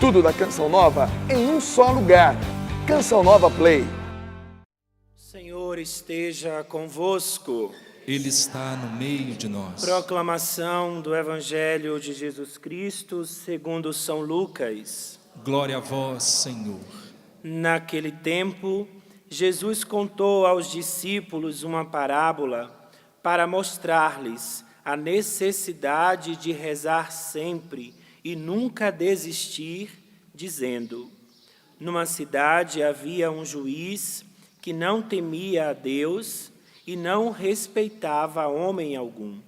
Tudo da Canção Nova em um só lugar. Canção Nova Play. O Senhor esteja convosco. Ele está no meio de nós. Proclamação do Evangelho de Jesus Cristo segundo São Lucas. Glória a vós, Senhor. Naquele tempo, Jesus contou aos discípulos uma parábola para mostrar-lhes a necessidade de rezar sempre e nunca desistir, dizendo: numa cidade havia um juiz que não temia a Deus e não respeitava homem algum.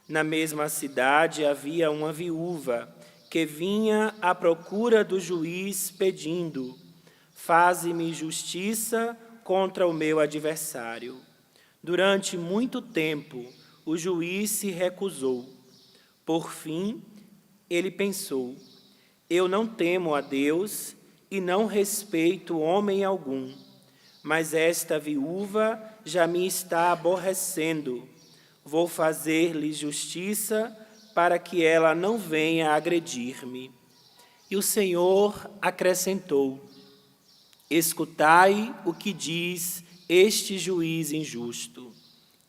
Na mesma cidade havia uma viúva que vinha à procura do juiz pedindo: faze-me justiça contra o meu adversário. Durante muito tempo, o juiz se recusou. Por fim, ele pensou: eu não temo a Deus e não respeito homem algum, mas esta viúva já me está aborrecendo. Vou fazer-lhe justiça para que ela não venha agredir-me. E o Senhor acrescentou: escutai o que diz este juiz injusto.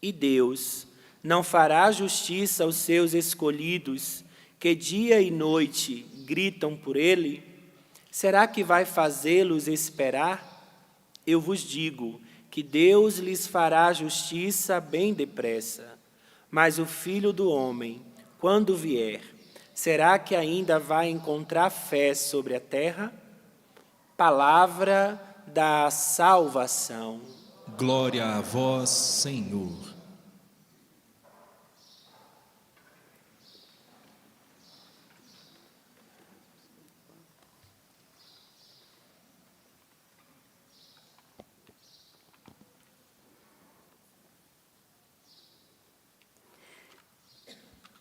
E Deus não fará justiça aos seus escolhidos, que dia e noite gritam por ele? Será que vai fazê-los esperar? Eu vos digo que Deus lhes fará justiça bem depressa. Mas o Filho do Homem, quando vier, será que ainda vai encontrar fé sobre a terra? Palavra da salvação. Glória a vós, Senhor.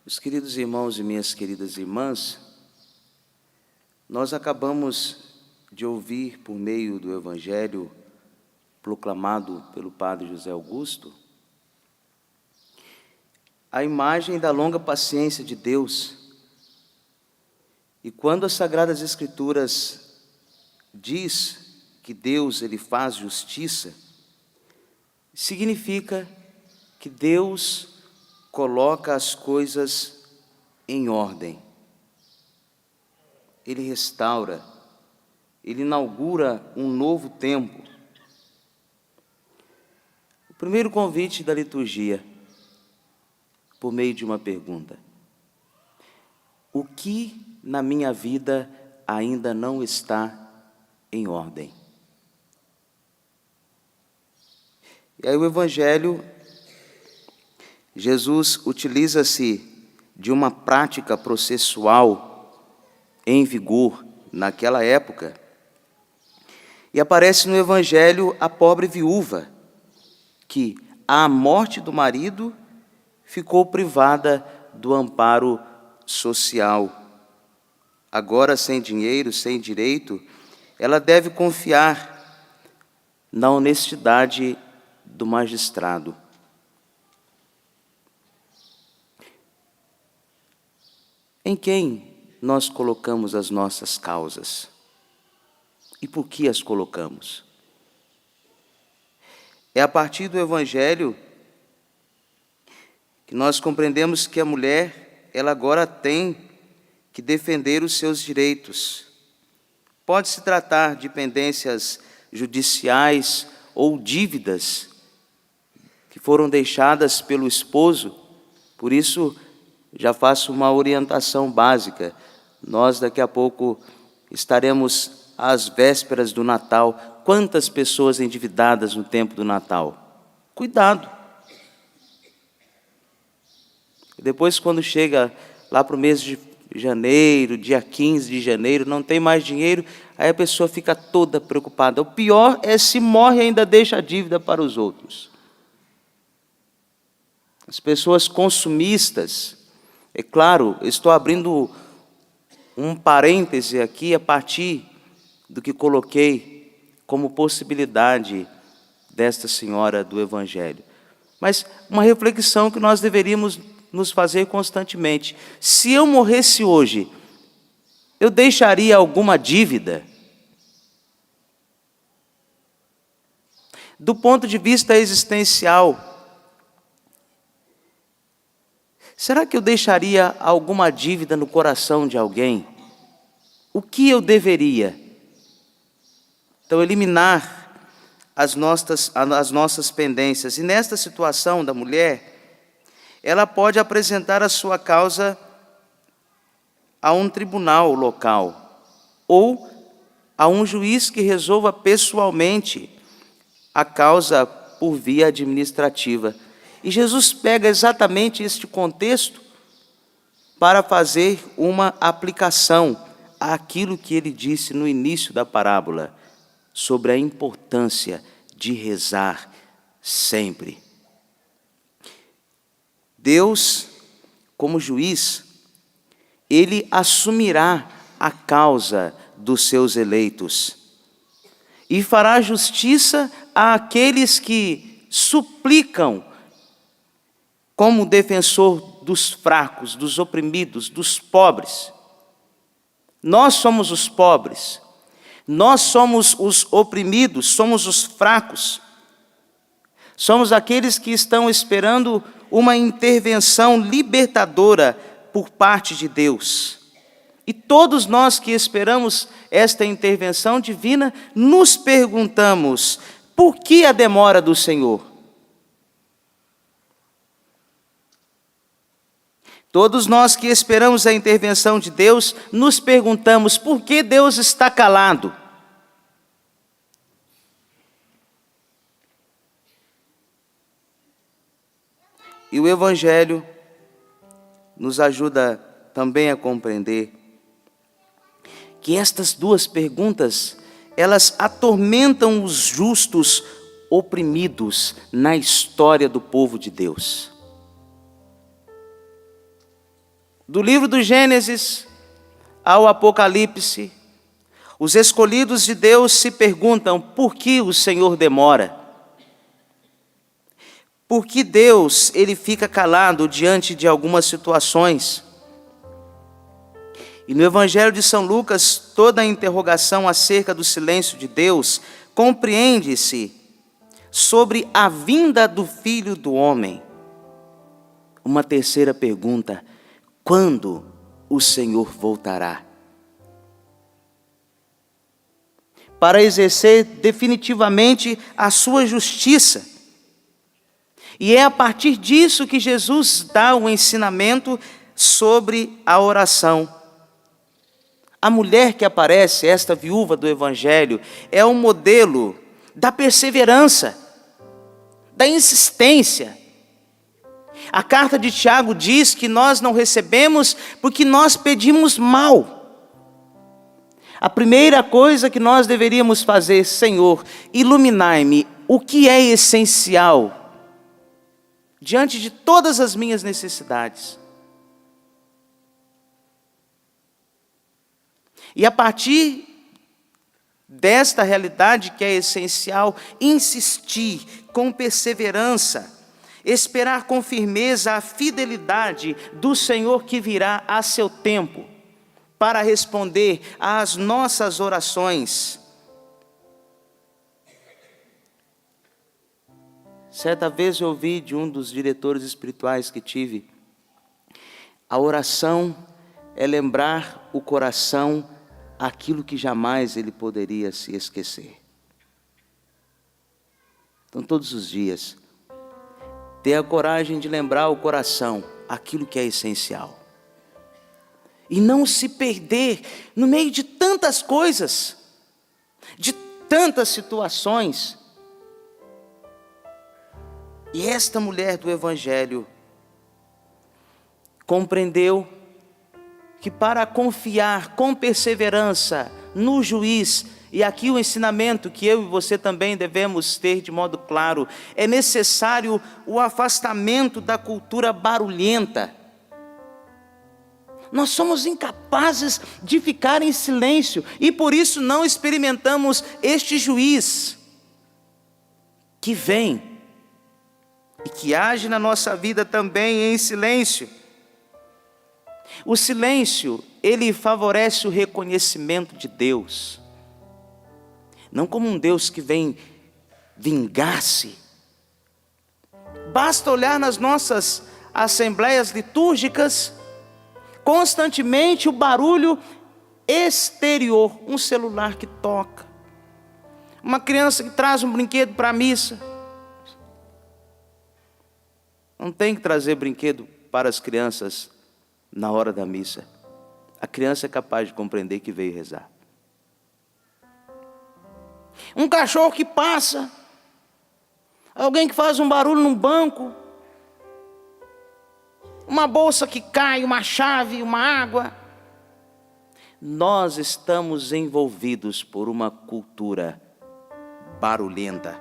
Meus queridos irmãos e minhas queridas irmãs, nós acabamos de ouvir por meio do Evangelho proclamado pelo Padre José Augusto a imagem da longa paciência de Deus. E quando as Sagradas Escrituras diz que Deus ele faz justiça, significa que Deus coloca as coisas em ordem. Ele restaura, ele inaugura um novo tempo. O primeiro convite da liturgia, por meio de uma pergunta: o que na minha vida ainda não está em ordem? E aí o Evangelho, Jesus utiliza-se de uma prática processual em vigor naquela época, e aparece no Evangelho a pobre viúva, que, à morte do marido, ficou privada do amparo social. Agora, sem dinheiro, sem direito, ela deve confiar na honestidade do magistrado. Em quem nós colocamos as nossas causas? E por que as colocamos? É a partir do Evangelho que nós compreendemos que a mulher, ela agora tem que defender os seus direitos. Pode se tratar de pendências judiciais ou dívidas que foram deixadas pelo esposo. Por isso, já faço uma orientação básica. Nós daqui a pouco estaremos às vésperas do Natal. Quantas pessoas endividadas no tempo do Natal? Cuidado. Depois, quando chega lá para o mês de janeiro, dia 15 de janeiro, não tem mais dinheiro, aí a pessoa fica toda preocupada. O pior é se morre e ainda deixa a dívida para os outros. As pessoas consumistas, é claro, estou abrindo um parêntese aqui a partir do que coloquei como possibilidade desta senhora do Evangelho. Mas uma reflexão que nós deveríamos nos fazer constantemente. Se eu morresse hoje, eu deixaria alguma dívida? Do ponto de vista existencial, será que eu deixaria alguma dívida no coração de alguém? O que eu deveria? Então, eliminar as nossas pendências. E nesta situação da mulher, ela pode apresentar a sua causa a um tribunal local ou a um juiz que resolva pessoalmente a causa por via administrativa. E Jesus pega exatamente este contexto para fazer uma aplicação àquilo que ele disse no início da parábola, sobre a importância de rezar sempre. Deus, como juiz, ele assumirá a causa dos seus eleitos e fará justiça àqueles que suplicam como defensor dos fracos, dos oprimidos, dos pobres. Nós somos os pobres, nós somos os oprimidos, somos os fracos, somos aqueles que estão esperando uma intervenção libertadora por parte de Deus. E todos nós que esperamos esta intervenção divina, nos perguntamos: por que a demora do Senhor? Todos nós que esperamos a intervenção de Deus, nos perguntamos: por que Deus está calado? E o Evangelho nos ajuda também a compreender que estas duas perguntas, elas atormentam os justos oprimidos na história do povo de Deus. Do livro do Gênesis ao Apocalipse, os escolhidos de Deus se perguntam: por que o Senhor demora? Por que Deus, ele fica calado diante de algumas situações? E no Evangelho de São Lucas, toda a interrogação acerca do silêncio de Deus compreende-se sobre a vinda do Filho do Homem. Uma terceira pergunta: quando o Senhor voltará? Para exercer definitivamente a sua justiça. E é a partir disso que Jesus dá o ensinamento sobre a oração. A mulher que aparece, esta viúva do Evangelho, é um modelo da perseverança, da insistência. A carta de Tiago diz que nós não recebemos porque nós pedimos mal. A primeira coisa que nós deveríamos fazer: Senhor, iluminai-me o que é essencial diante de todas as minhas necessidades. E a partir desta realidade que é essencial, insistir com perseverança, esperar com firmeza a fidelidade do Senhor que virá a seu tempo, para responder às nossas orações. Certa vez eu ouvi de um dos diretores espirituais que tive: a oração é lembrar o coração aquilo que jamais ele poderia se esquecer. Então, todos os dias, tenha a coragem de lembrar o coração aquilo que é essencial. E não se perder no meio de tantas coisas, de tantas situações. E esta mulher do Evangelho compreendeu que para confiar com perseverança no juiz, e aqui o ensinamento que eu e você também devemos ter de modo claro, é necessário o afastamento da cultura barulhenta. Nós somos incapazes de ficar em silêncio e por isso não experimentamos este juiz que vem e que age na nossa vida também em silêncio. O silêncio ele favorece o reconhecimento de Deus, não como um Deus que vem vingar-se. Basta olhar nas nossas assembleias litúrgicas, constantemente o barulho exterior, um celular que toca, uma criança que traz um brinquedo para a missa. Não tem que trazer brinquedo para as crianças na hora da missa. A criança é capaz de compreender que veio rezar. Um cachorro que passa, alguém que faz um barulho num banco, uma bolsa que cai, uma chave, uma água. Nós estamos envolvidos por uma cultura barulhenta.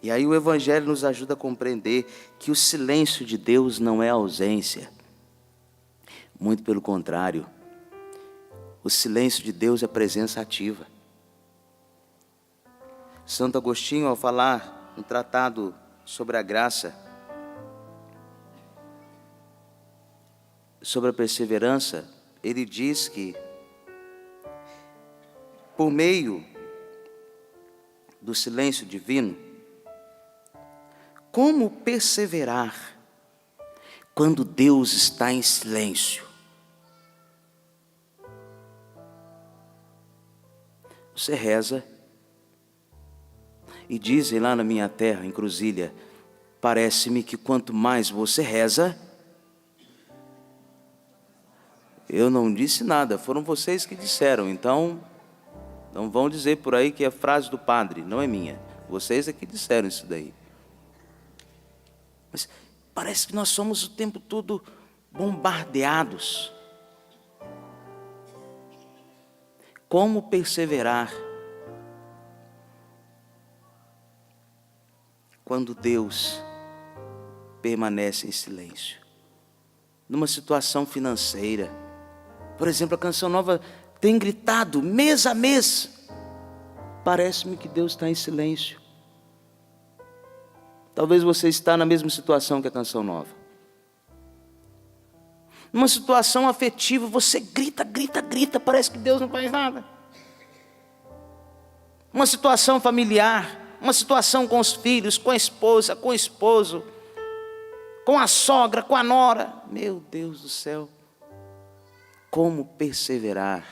E aí o Evangelho nos ajuda a compreender que o silêncio de Deus não é ausência. Muito pelo contrário, o silêncio de Deus é presença ativa. Santo Agostinho, ao falar no tratado sobre a graça, sobre a perseverança, ele diz que, por meio do silêncio divino, como perseverar quando Deus está em silêncio? Você reza, e dizem lá na minha terra, em Cruzília, parece-me que quanto mais você reza, eu não disse nada, foram vocês que disseram, então não vão dizer por aí que é frase do padre, não é minha, vocês é que disseram isso daí. Mas parece que nós somos o tempo todo bombardeados. Como perseverar quando Deus permanece em silêncio? Numa situação financeira, por exemplo, a Canção Nova tem gritado mês a mês, parece-me que Deus está em silêncio. Talvez você está na mesma situação que a Canção Nova. Numa situação afetiva, você grita, grita, grita, parece que Deus não faz nada. Uma situação familiar, uma situação com os filhos, com a esposa, com o esposo, com a sogra, com a nora. Meu Deus do céu, como perseverar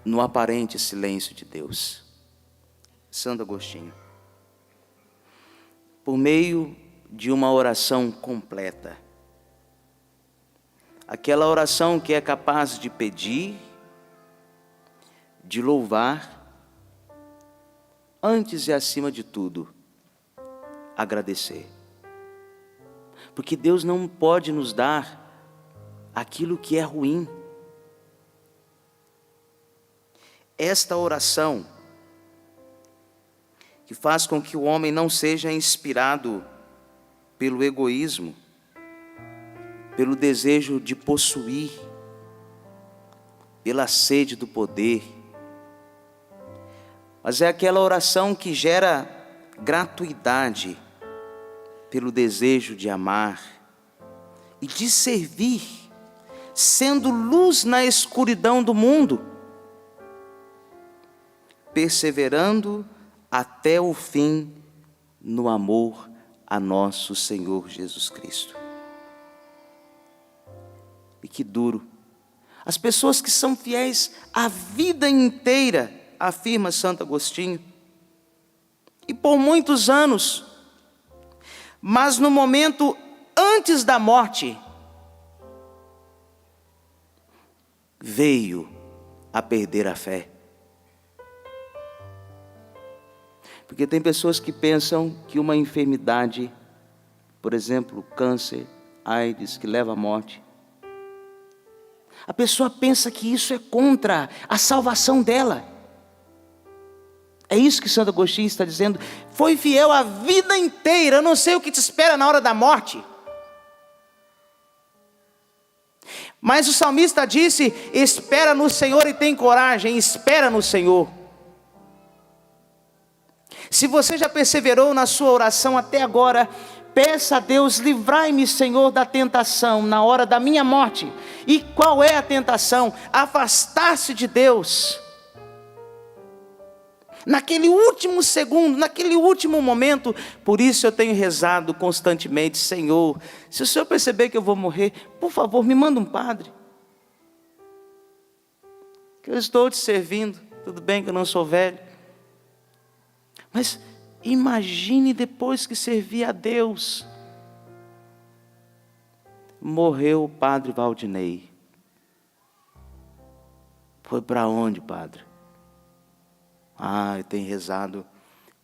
no aparente silêncio de Deus? Santo Agostinho. Por meio de uma oração completa. Aquela oração que é capaz de pedir, de louvar, antes e acima de tudo, agradecer. Porque Deus não pode nos dar aquilo que é ruim. Esta oração que faz com que o homem não seja inspirado pelo egoísmo, pelo desejo de possuir, pela sede do poder, mas é aquela oração que gera gratuidade pelo desejo de amar e de servir, sendo luz na escuridão do mundo, perseverando até o fim no amor a nosso Senhor Jesus Cristo. E que duro. As pessoas que são fiéis a vida inteira, afirma Santo Agostinho, e por muitos anos, mas no momento antes da morte, veio a perder a fé. Porque tem pessoas que pensam que uma enfermidade, por exemplo, câncer, AIDS, que leva à morte, a pessoa pensa que isso é contra a salvação dela. É isso que Santo Agostinho está dizendo. Foi fiel a vida inteira, eu não sei o que te espera na hora da morte. Mas o salmista disse: espera no Senhor e tem coragem, espera no Senhor. Se você já perseverou na sua oração até agora, Peça a Deus: livrai-me, Senhor, da tentação na hora da minha morte. E qual é a tentação? Afastar-se de Deus. Naquele último segundo, naquele último momento. Por isso eu tenho rezado constantemente: Senhor, se o Senhor perceber que eu vou morrer, por favor, me manda um padre, que eu estou te servindo. Tudo bem que eu não sou velho, mas imagine depois que servir a Deus. Morreu o padre Valdinei. Foi para onde, padre? Eu tenho rezado.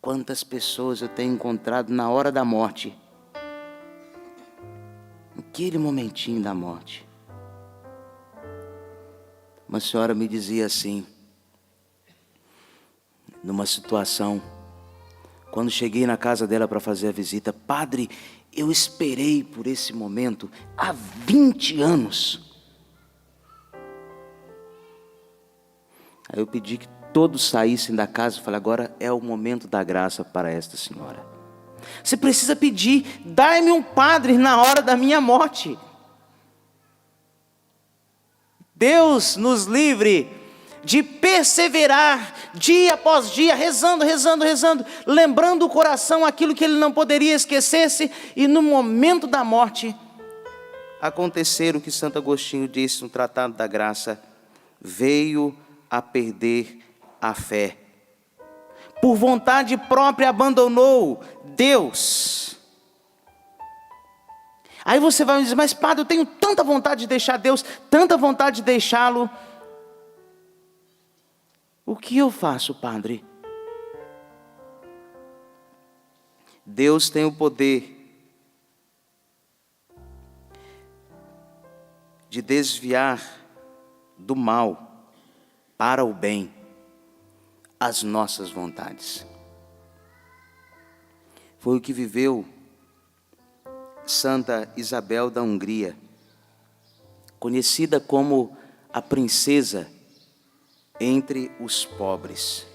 Quantas pessoas eu tenho encontrado na hora da morte, naquele momentinho da morte. Uma senhora me dizia assim, numa situação, quando cheguei na casa dela para fazer a visita: padre, eu esperei por esse momento há 20 anos. Aí eu pedi que todos saíssem da casa e falei: agora é o momento da graça para esta senhora. Você precisa pedir: dai-me um padre na hora da minha morte. Deus nos livre de perseverar dia após dia, rezando, lembrando o coração aquilo que ele não poderia esquecer-se, e no momento da morte acontecer o que Santo Agostinho disse no Tratado da Graça: veio a perder a fé. Por vontade própria abandonou Deus. Aí você vai me dizer: mas padre, eu tenho tanta vontade de deixar Deus, tanta vontade de deixá-lo. O que eu faço, padre? Deus tem o poder de desviar do mal para o bem as nossas vontades. Foi o que viveu Santa Isabel da Hungria, conhecida como a princesa entre os pobres,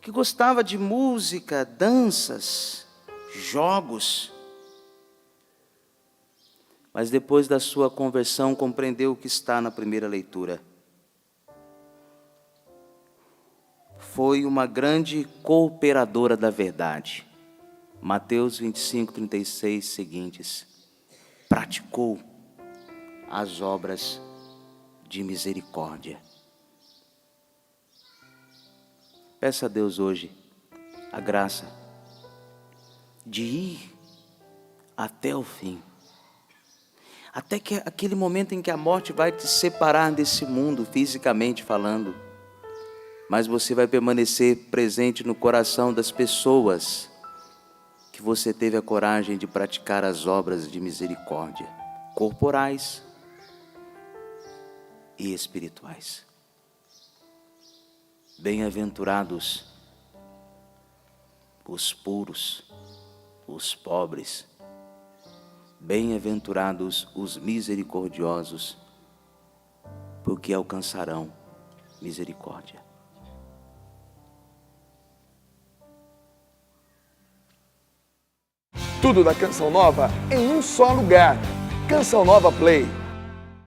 que gostava de música, danças, jogos, mas depois da sua conversão compreendeu o que está na primeira leitura. Foi uma grande cooperadora da verdade. Mateus 25, 36 seguintes. Praticou as obras de misericórdia. Peça a Deus hoje a graça de ir até o fim, até que aquele momento em que a morte vai te separar desse mundo, fisicamente falando, mas você vai permanecer presente no coração das pessoas que você teve a coragem de praticar as obras de misericórdia, corporais e espirituais. Bem-aventurados os puros, os pobres, bem-aventurados os misericordiosos, porque alcançarão misericórdia. Tudo da Canção Nova em um só lugar. Canção Nova Play.